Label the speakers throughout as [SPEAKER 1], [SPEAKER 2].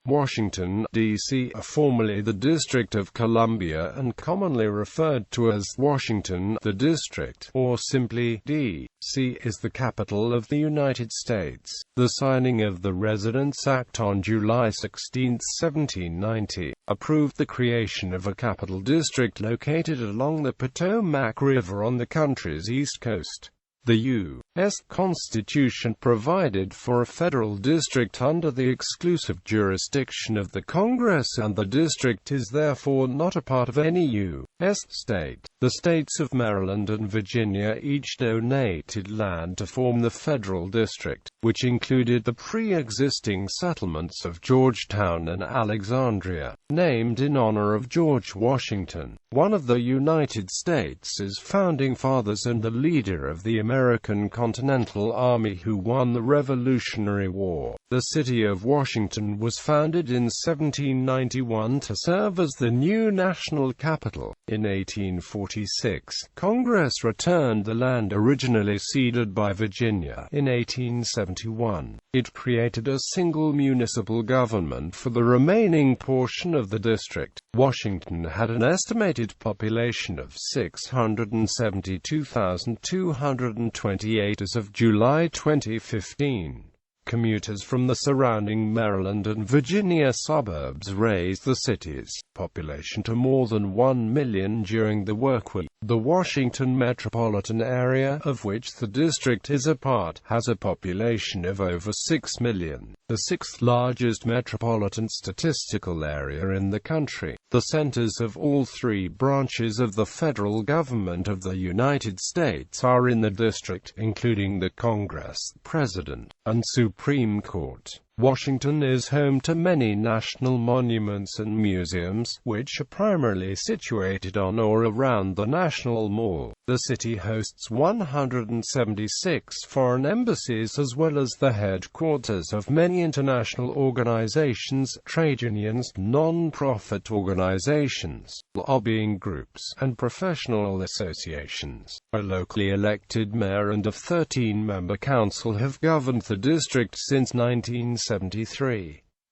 [SPEAKER 1] Washington, D.C., formerly the District of Columbia and commonly referred to as Washington, the District, or simply D.C., is the capital of the United States. The signing of the Residence Act on July 16, 1790, approved the creation of a capital district located along the Potomac River on the country's east coast. The U.S. Constitution provided for a federal district under the exclusive jurisdiction of the Congress, and the district is therefore not a part of any U.S. state. The states of Maryland and Virginia each donated land to form the federal district, which included the pre-existing settlements of Georgetown and Alexandria, named in honor of George Washington, one of the United States' founding fathers and the leader of the American Continental Army who won the Revolutionary War. The city of Washington was founded in 1791 to serve as the new national capital. In 1846, Congress returned the land originally ceded by Virginia. In 1871, it created a single municipal government for the remaining portion of the district. Washington had an estimated population of 672,228 as of July 2015. Commuters from the surrounding Maryland and Virginia suburbs raised the city's population to more than 1 million during the workweek. The Washington metropolitan area, of which the district is a part, has a population of over 6 million, the sixth largest metropolitan statistical area in the country. The centers of all three branches of the federal government of the United States are in the district, including the Congress, President, and Supreme Court. Washington is home to many national monuments and museums, which are primarily situated on or around the National Mall. The city hosts 176 foreign embassies as well as the headquarters of many international organizations, trade unions, non-profit organizations, lobbying groups, and professional associations. A locally elected mayor and a 13-member council have governed the district since 1973.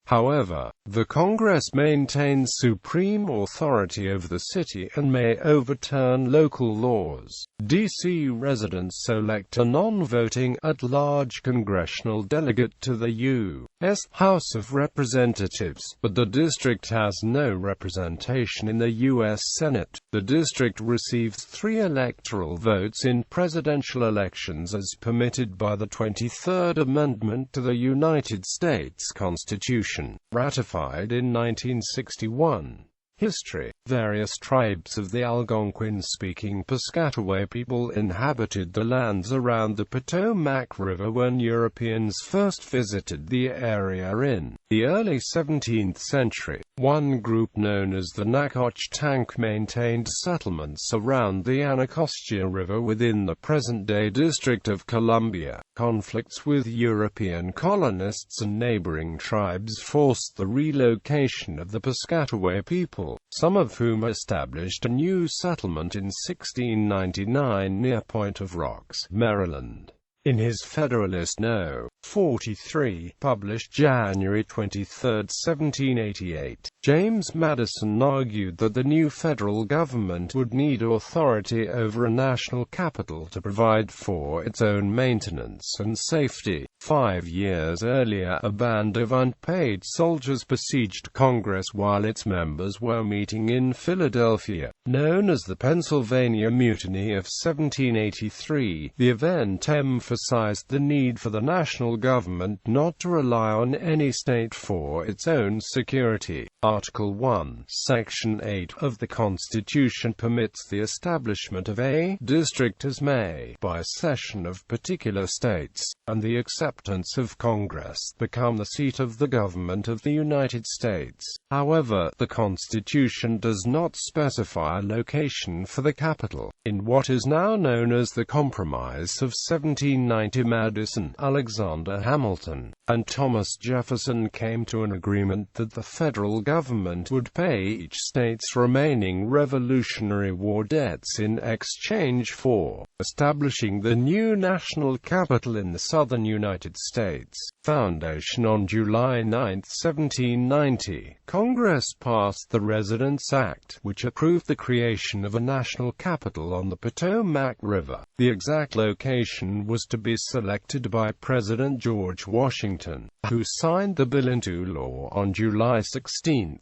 [SPEAKER 1] However, the Congress maintains supreme authority over the city and may overturn local laws. D.C. residents elect a non-voting, at-large congressional delegate to the U.S. House of Representatives, but the district has no representation in the U.S. Senate. The district receives 3 electoral votes in presidential elections as permitted by the 23rd Amendment to the United States Constitution, ratified in 1961. History. Various tribes of the Algonquin-speaking Piscataway people inhabited the lands around the Potomac River when Europeans first visited the area in the early 17th century. One group known as the Nacotchtank maintained settlements around the Anacostia River within the present-day District of Columbia. Conflicts with European colonists and neighboring tribes forced the relocation of the Piscataway people, some of whom established a new settlement in 1699 near Point of Rocks, Maryland. In his Federalist No. 43, published January 23, 1788, James Madison argued that the new federal government would need authority over a national capital to provide for its own maintenance and safety. 5 years earlier, a band of unpaid soldiers besieged Congress while its members were meeting in Philadelphia. Known as the Pennsylvania Mutiny of 1783, the event emphasized the need for the national government not to rely on any state for its own security. Article 1, Section 8 of the Constitution permits the establishment of a district as may, by cession of particular states, and the acceptance of Congress, become the seat of the government of the United States. However, the Constitution does not specify a location for the capital. In what is now known as the Compromise of 1790, Madison, Alexander Alexander Hamilton, and Thomas Jefferson came to an agreement that the federal government would pay each state's remaining Revolutionary War debts in exchange for establishing the new national capital in the southern United States. Foundation. On July 9, 1790, Congress passed the Residence Act, which approved the creation of a national capital on the Potomac River. The exact location was to be selected by President George Washington, who signed the bill into law on July 16.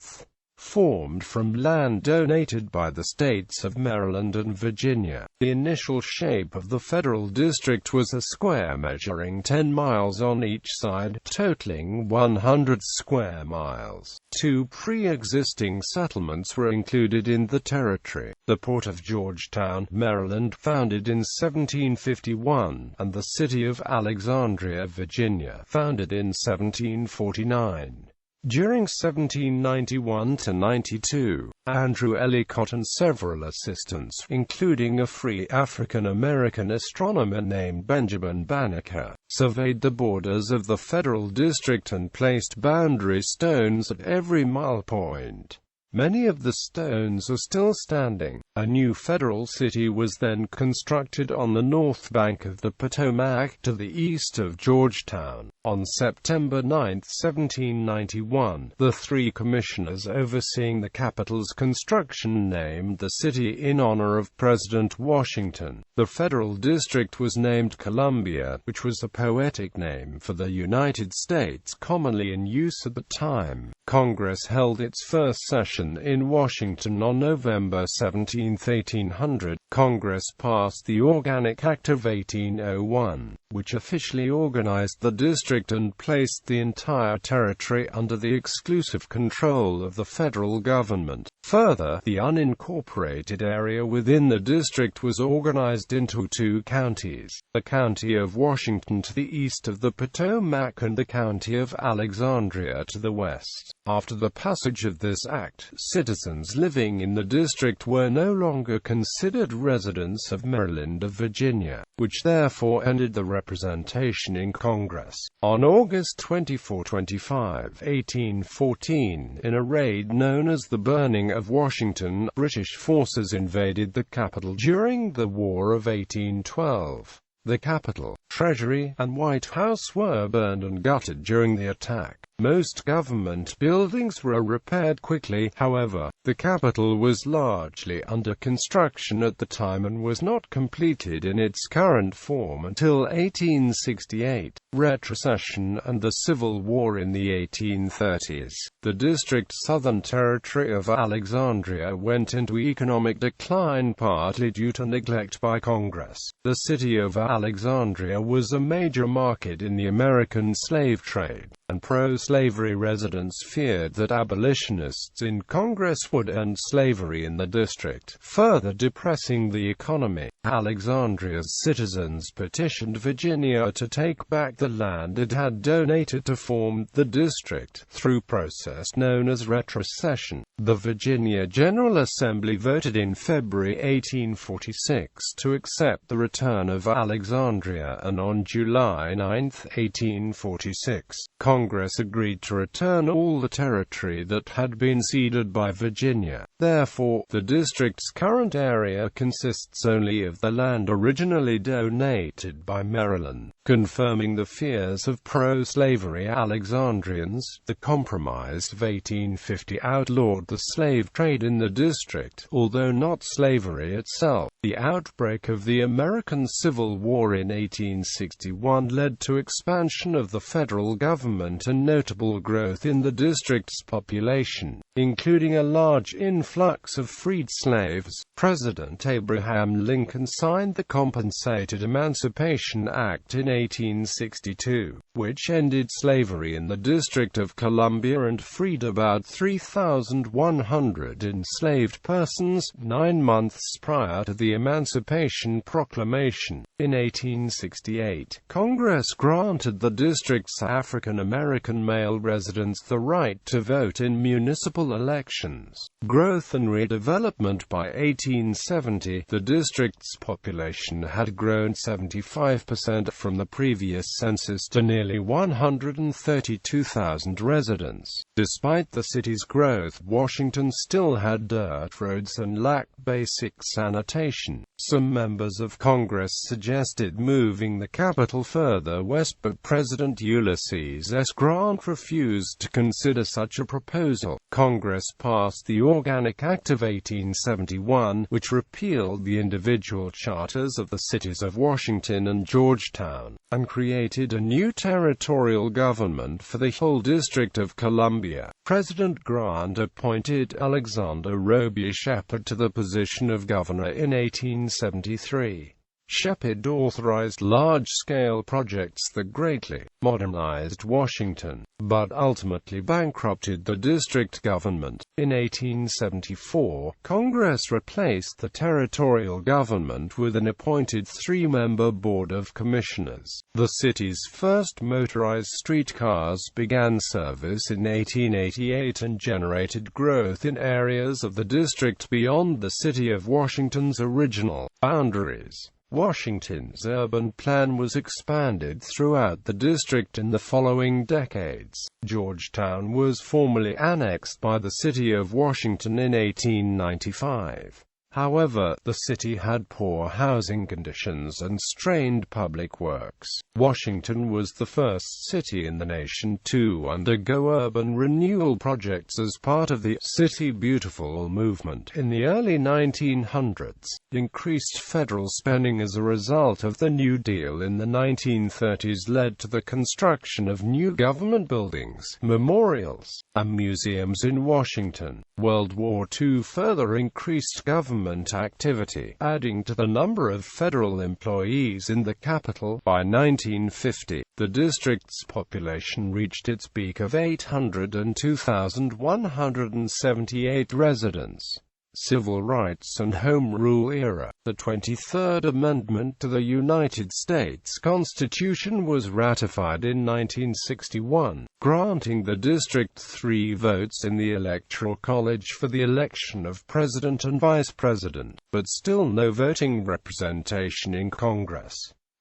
[SPEAKER 1] Formed from land donated by the states of Maryland and Virginia. The initial shape of the federal district was a square measuring 10 miles on each side, totaling 100 square miles. Two pre-existing settlements were included in the territory: the port of Georgetown, Maryland, founded in 1751, and the city of Alexandria, Virginia, founded in 1749. During 1791–92, Andrew Ellicott and several assistants, including a free African-American astronomer named Benjamin Banneker, surveyed the borders of the federal district and placed boundary stones at every mile point. Many of the stones are still standing. A new federal city was then constructed on the north bank of the Potomac, to the east of Georgetown. On September 9, 1791, the three commissioners overseeing the capital's construction named the city in honor of President Washington. The federal district was named Columbia, which was a poetic name for the United States commonly in use at the time. Congress held its first session in Washington on November 17, 1800. Congress passed the Organic Act of 1801, which officially organized the district and placed the entire territory under the exclusive control of the federal government. Further, the unincorporated area within the district was organized into two counties: the County of Washington to the east of the Potomac and the County of Alexandria to the west. After the passage of this act, citizens living in the district were no longer considered residents of Maryland or Virginia, which therefore ended the representation in Congress. On August 24–25, 1814, in a raid known as the Burning of Washington, British forces invaded the capital during the War of 1812. The Capitol, Treasury, and White House were burned and gutted during the attack. Most government buildings were repaired quickly. However, the Capitol was largely under construction at the time and was not completed in its current form until 1868. Retrocession and the Civil War. In the 1830s, the district's southern territory of Alexandria went into economic decline, partly due to neglect by Congress. The city of Alexandria was a major market in the American slave trade, and pro-slavery residents feared that abolitionists in Congress would end slavery in the district, further depressing the economy. Alexandria's citizens petitioned Virginia to take back the land it had donated to form the district, through process known as retrocession. The Virginia General Assembly voted in February 1846 to accept the return of Alexandria, and on July 9, 1846, Congress agreed to return all the territory that had been ceded by Virginia. Therefore, the district's current area consists only of the land originally donated by Maryland. Confirming the fears of pro-slavery Alexandrians, the Compromise of 1850 outlawed the slave trade in the district, although not slavery itself. The outbreak of the American Civil War in 1861 led to expansion of the federal government and notable growth in the district's population, including a large influx of freed slaves. President Abraham Lincoln signed the Compensated Emancipation Act in 1862, which ended slavery in the District of Columbia and freed about 3,100 enslaved persons. 9 months prior to the the Emancipation Proclamation. In 1868, Congress granted the district's African American male residents the right to vote in municipal elections. Growth and redevelopment. By 1870, the district's population had grown 75% from the previous census to nearly 132,000 residents. Despite the city's growth, Washington still had dirt roads and lacked basic sanitation. Some members of Congress suggested moving the capital further west, but President Ulysses S. Grant refused to consider such a proposal. Congress passed the Organic Act of 1871, which repealed the individual charters of the cities of Washington and Georgetown, and created a new territorial government for the whole District of Columbia. President Grant appointed Alexander Roby Shepherd to the position of governor in 1873. Shepherd authorized large-scale projects that greatly modernized Washington, but ultimately bankrupted the district government. In 1874, Congress replaced the territorial government with an appointed three-member Board of Commissioners. The city's first motorized streetcars began service in 1888 and generated growth in areas of the district beyond the city of Washington's original boundaries. Washington's urban plan was expanded throughout the district in the following decades. Georgetown was formally annexed by the city of Washington in 1895. However, the city had poor housing conditions and strained public works. Washington was the first city in the nation to undergo urban renewal projects as part of the City Beautiful movement in the early 1900s. Increased federal spending as a result of the New Deal in the 1930s led to the construction of new government buildings, memorials, and museums in Washington. World War II further increased government activity, adding to the number of federal employees in the capital. By 1950, the district's population reached its peak of 802,178 residents. Civil Rights and Home Rule era. The 23rd Amendment to the United States Constitution was ratified in 1961, granting the district 3 votes in the Electoral College for the election of president and vice president, but still no voting representation in Congress.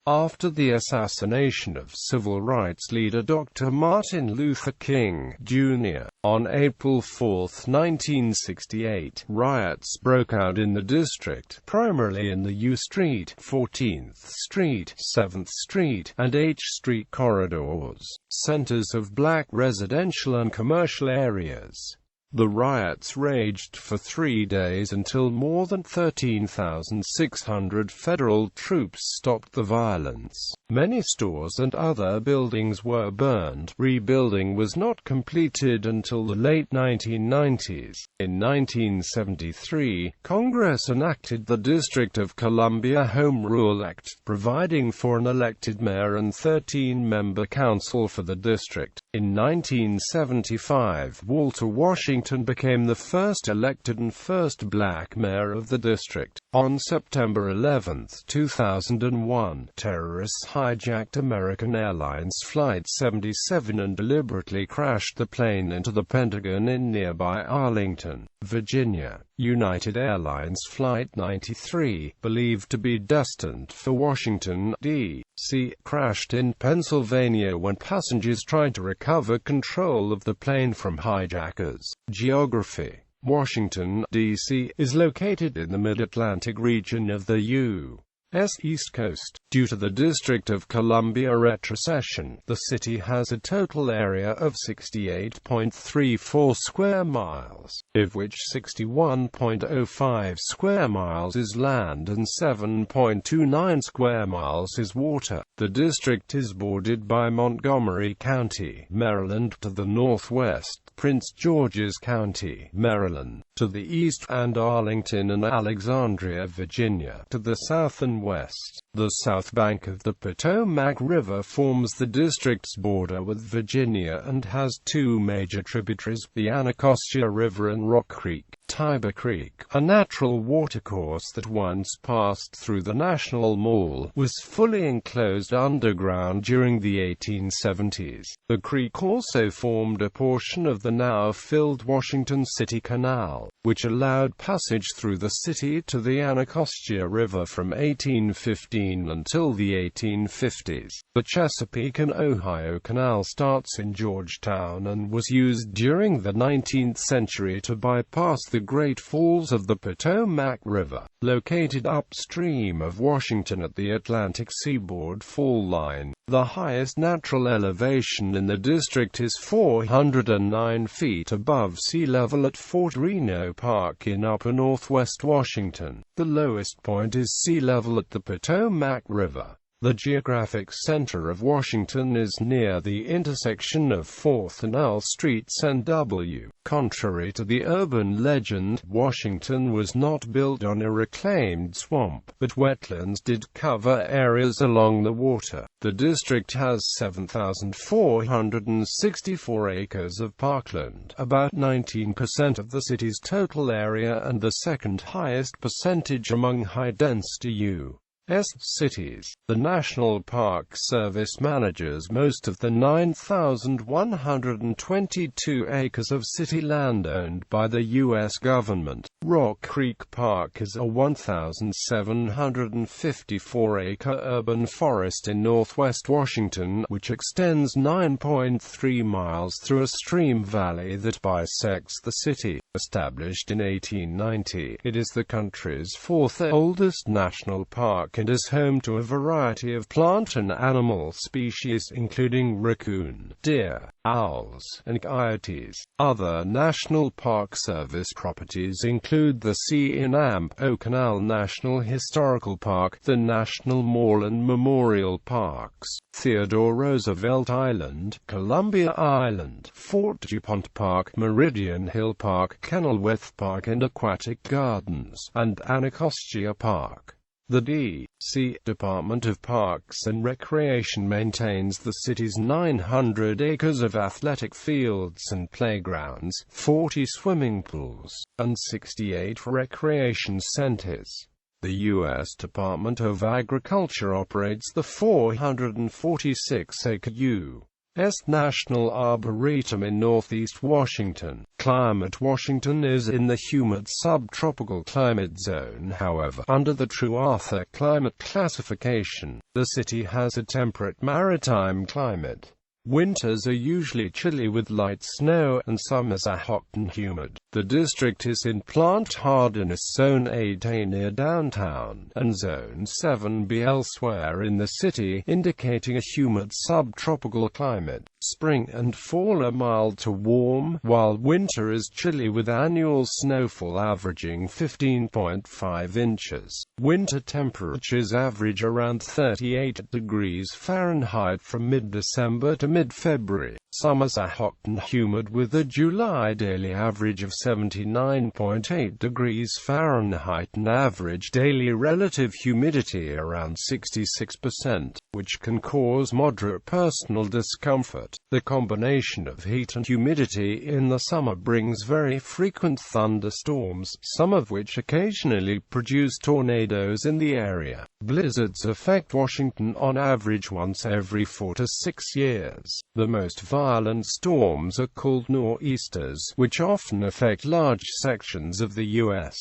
[SPEAKER 1] After the assassination of civil rights leader Dr. Martin Luther King, Jr., on April 4, 1968, riots broke out in the district, primarily in the U Street, 14th Street, 7th Street, and H Street corridors, centers of black residential and commercial areas. The riots raged for 3 days until more than 13,600 federal troops stopped the violence. Many stores and other buildings were burned. Rebuilding was not completed until the late 1990s. In 1973, Congress enacted the District of Columbia Home Rule Act, providing for an elected mayor and 13-member council for the district. In 1975, Walter Washington became the first elected and first black mayor of the district. On September 11, 2001, terrorists hijacked American Airlines Flight 77 and deliberately crashed the plane into the Pentagon in nearby Arlington, Virginia. United Airlines Flight 93, believed to be destined for Washington, D.C., crashed in Pennsylvania when passengers tried to recover control of the plane from hijackers. Geography. Washington, D.C., is located in the mid-Atlantic region of the U.S. East Coast. Due to the District of Columbia retrocession, the city has a total area of 68.34 square miles, of which 61.05 square miles is land and 7.29 square miles is water. The district is bordered by Montgomery County, Maryland, to the northwest, Prince George's County, Maryland, to the east, and Arlington and Alexandria, Virginia, to the south and west. The south bank of the Potomac River forms the district's border with Virginia and has two major tributaries, the Anacostia River and Rock Creek. Tiber Creek, a natural watercourse that once passed through the National Mall, was fully enclosed underground during the 1870s. The creek also formed a portion of the now-filled Washington City Canal, which allowed passage through the city to the Anacostia River from 1815 until the 1850s. The Chesapeake and Ohio Canal starts in Georgetown and was used during the 19th century to bypass the Great Falls of the Potomac River, located upstream of Washington at the Atlantic seaboard fall line. The highest natural elevation in the district is 409 feet above sea level at Fort Reno Park in upper northwest Washington. The lowest point is sea level at the Potomac River. The geographic center of Washington is near the intersection of 4th and L Streets and W. Contrary to the urban legend, Washington was not built on a reclaimed swamp, but wetlands did cover areas along the water. The district has 7,464 acres of parkland, about 19% of the city's total area and the second highest percentage among high-density U.S. cities. The National Park Service manages most of the 9,122 acres of city land owned by the U.S. government. Rock Creek Park is a 1,754-acre urban forest in northwest Washington, which extends 9.3 miles through a stream valley that bisects the city. Established in 1890, it is the country's fourth oldest national park and is home to a variety of plant and animal species including raccoon, deer, owls, and coyotes. Other National Park Service properties include the C.N.M.O. Canal National Historical Park, the National Mall and Memorial Parks, Theodore Roosevelt Island, Columbia Island, Fort DuPont Park, Meridian Hill Park, Kenilworth Park and Aquatic Gardens, and Anacostia Park. The D.C. Department of Parks and Recreation maintains the city's 900 acres of athletic fields and playgrounds, 40 swimming pools, and 68 recreation centers. The U.S. Department of Agriculture operates the 446-acre U.S. National Arboretum in northeast Washington. Climate: Washington is in the humid subtropical climate zone. However, under the True Arthur climate classification, the city has a temperate maritime climate. Winters are usually chilly with light snow, and summers are hot and humid. The district is in Plant Hardiness Zone 8A near downtown, and Zone 7B elsewhere in the city, indicating a humid subtropical climate. Spring and fall are mild to warm, while winter is chilly with annual snowfall averaging 15.5 inches. Winter temperatures average around 38 degrees Fahrenheit from mid-December to mid-February. Summers are hot and humid with a July daily average of 79.8 degrees Fahrenheit and average daily relative humidity around 66%, which can cause moderate personal discomfort. The combination of heat and humidity in the summer brings very frequent thunderstorms, some of which occasionally produce tornadoes in the area. Blizzards affect Washington on average once every 4 to 6 years. The most violent storms are called nor'easters, which often affect large sections of the U.S.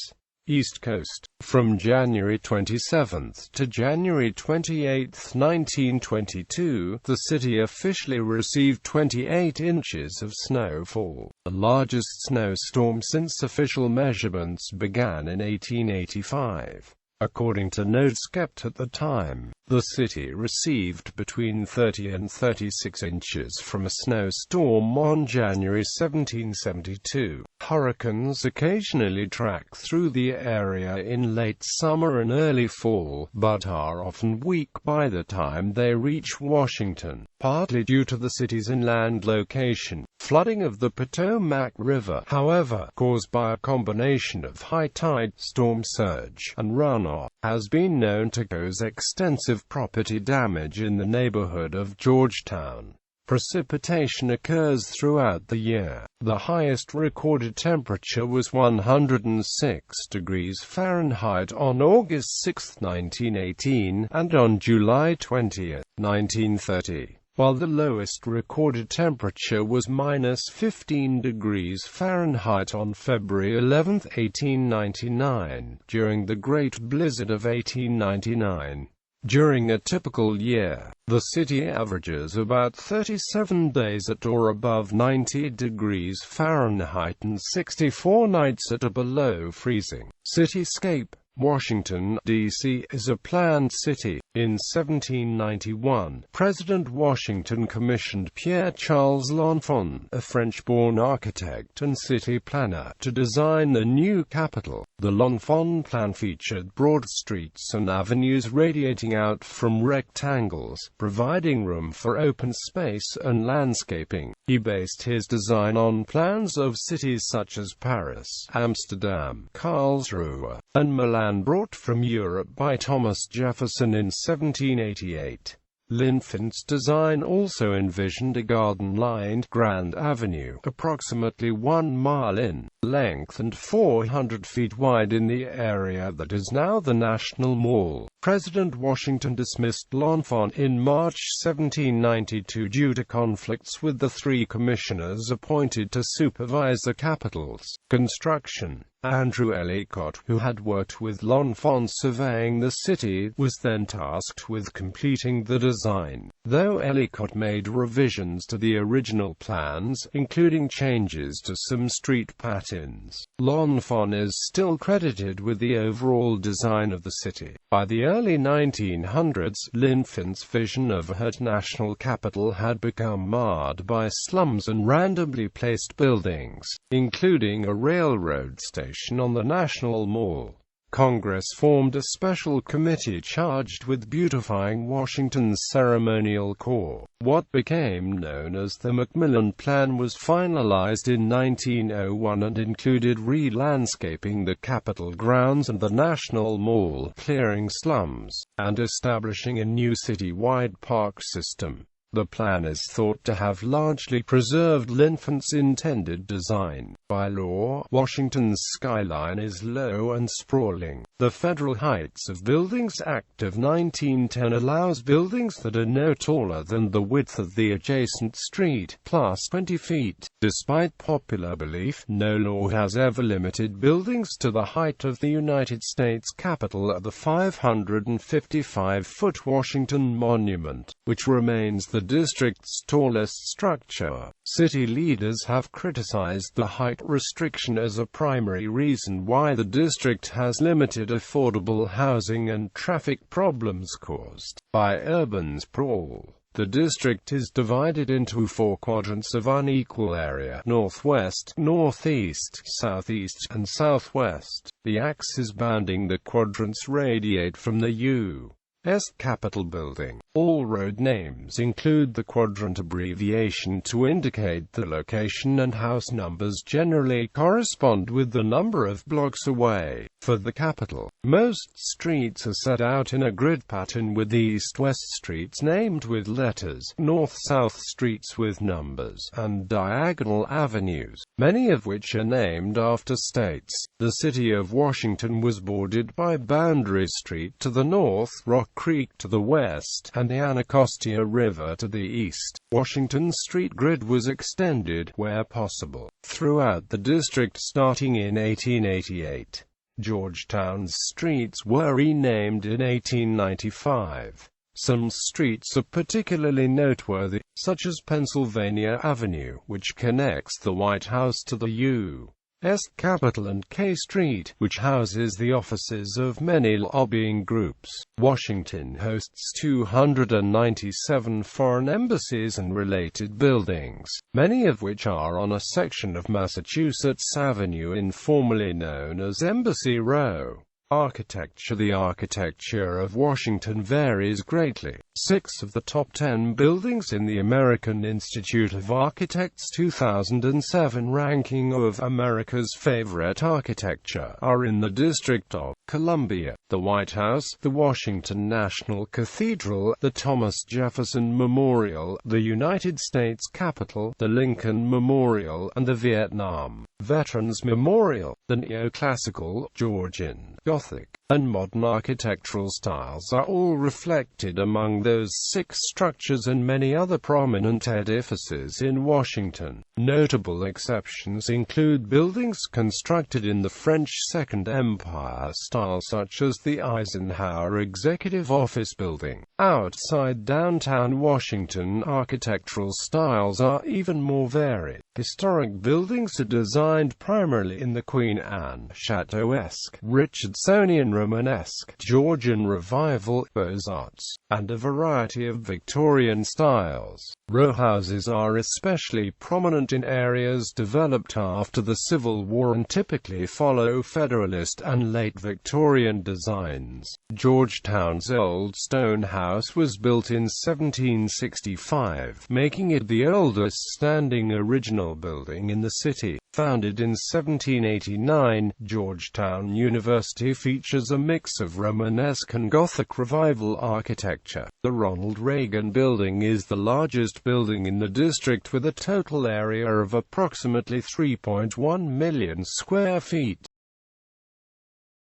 [SPEAKER 1] East Coast. From January 27 to January 28, 1922, the city officially received 28 inches of snowfall, the largest snowstorm since official measurements began in 1885. According to notes kept at the time, the city received between 30 and 36 inches from a snowstorm on January 1772. Hurricanes occasionally track through the area in late summer and early fall, but are often weak by the time they reach Washington, partly due to the city's inland location. Flooding of the Potomac River, however, caused by a combination of high tide, storm surge, and runoff, runoff has been known to cause extensive property damage in the neighborhood of Georgetown. Precipitation occurs throughout the year. The highest recorded temperature was 106 degrees Fahrenheit on August 6, 1918, and on July 20, 1930, while the lowest recorded temperature was -15 degrees Fahrenheit on February 11, 1899, during the Great Blizzard of 1899. During a typical year, the city averages about 37 days at or above 90 degrees Fahrenheit and 64 nights at or below freezing. Cityscape. Washington, D.C. is a planned city. In 1791, President Washington commissioned Pierre-Charles L'Enfant, a French-born architect and city planner, to design the new capital. The L'Enfant plan featured broad streets and avenues radiating out from rectangles, providing room for open space and landscaping. He based his design on plans of cities such as Paris, Amsterdam, Karlsruhe, and Milan, brought from Europe by Thomas Jefferson in 1788. L'Enfant's design also envisioned a garden-lined Grand Avenue, approximately 1 mile in length and 400 feet wide in the area that is now the National Mall. President Washington dismissed L'Enfant in March 1792 due to conflicts with the 3 commissioners appointed to supervise the capital's construction. Andrew Ellicott, who had worked with L'Enfant surveying the city, was then tasked with completing the design. Though Ellicott made revisions to the original plans, including changes to some street patterns, L'Enfant is still credited with the overall design of the city. By the early 1900s, L'Enfant's vision of a national capital had become marred by slums and randomly placed buildings, including a railroad station on the National Mall. Congress formed a special committee charged with beautifying Washington's ceremonial core. What became known as the Macmillan Plan was finalized in 1901 and included re-landscaping the Capitol grounds and the National Mall, clearing slums, and establishing a new city-wide park system. The plan is thought to have largely preserved L'Enfant's intended design. By law, Washington's skyline is low and sprawling. The Federal Heights of Buildings Act of 1910 allows buildings that are no taller than the width of the adjacent street, plus 20 feet. Despite popular belief, no law has ever limited buildings to the height of the United States Capitol at the 555-foot Washington Monument, which remains the district's tallest structure. City leaders have criticized the height restriction as a primary reason why the district has limited affordable housing and traffic problems caused by urban sprawl. The district is divided into 4 quadrants of unequal area: northwest, northeast, southeast, and southwest. The axes bounding the quadrants radiate from the U.S. Capitol building. All road names include the quadrant abbreviation to indicate the location, and house numbers generally correspond with the number of blocks away. For the Capitol, most streets are set out in a grid pattern, with east-west streets named with letters, north-south streets with numbers, and diagonal avenues, many of which are named after states. The city of Washington was bordered by Boundary Street to the north, Rock Creek to the west, and the Anacostia River to the east. Washington's street grid was extended, where possible, throughout the district starting in 1888. Georgetown's streets were renamed in 1895. Some streets are particularly noteworthy, such as Pennsylvania Avenue, which connects the White House to the U.S. Capitol, and K Street, which houses the offices of many lobbying groups. Washington hosts 297 foreign embassies and related buildings, many of which are on a section of Massachusetts Avenue informally known as Embassy Row. Architecture. The architecture of Washington varies greatly. 6 of the top 10 buildings in the American Institute of Architects' 2007 ranking of America's favorite architecture are in the District of Columbia: the White House, the Washington National Cathedral, the Thomas Jefferson Memorial, the United States Capitol, the Lincoln Memorial, and the Vietnam Veterans Memorial. The neoclassical, Georgian, Gothic, and modern architectural styles are all reflected among those 6 structures and many other prominent edifices in Washington. Notable exceptions include buildings constructed in the French Second Empire style, such as the Eisenhower Executive Office Building. Outside downtown Washington, architectural styles are even more varied. Historic buildings are designed primarily in the Queen Anne, Chateauesque, Richardsonian, Romanesque, Georgian Revival, Beaux-Arts, and a variety of Victorian styles. Row houses are especially prominent in areas developed after the Civil War and typically follow Federalist and late Victorian designs. Georgetown's Old Stone House was built in 1765, making it the oldest standing original building in the city. Founded in 1789, Georgetown University features a mix of Romanesque and Gothic Revival architecture. The Ronald Reagan Building is the largest building in the district with a total area of approximately 3.1 million square feet.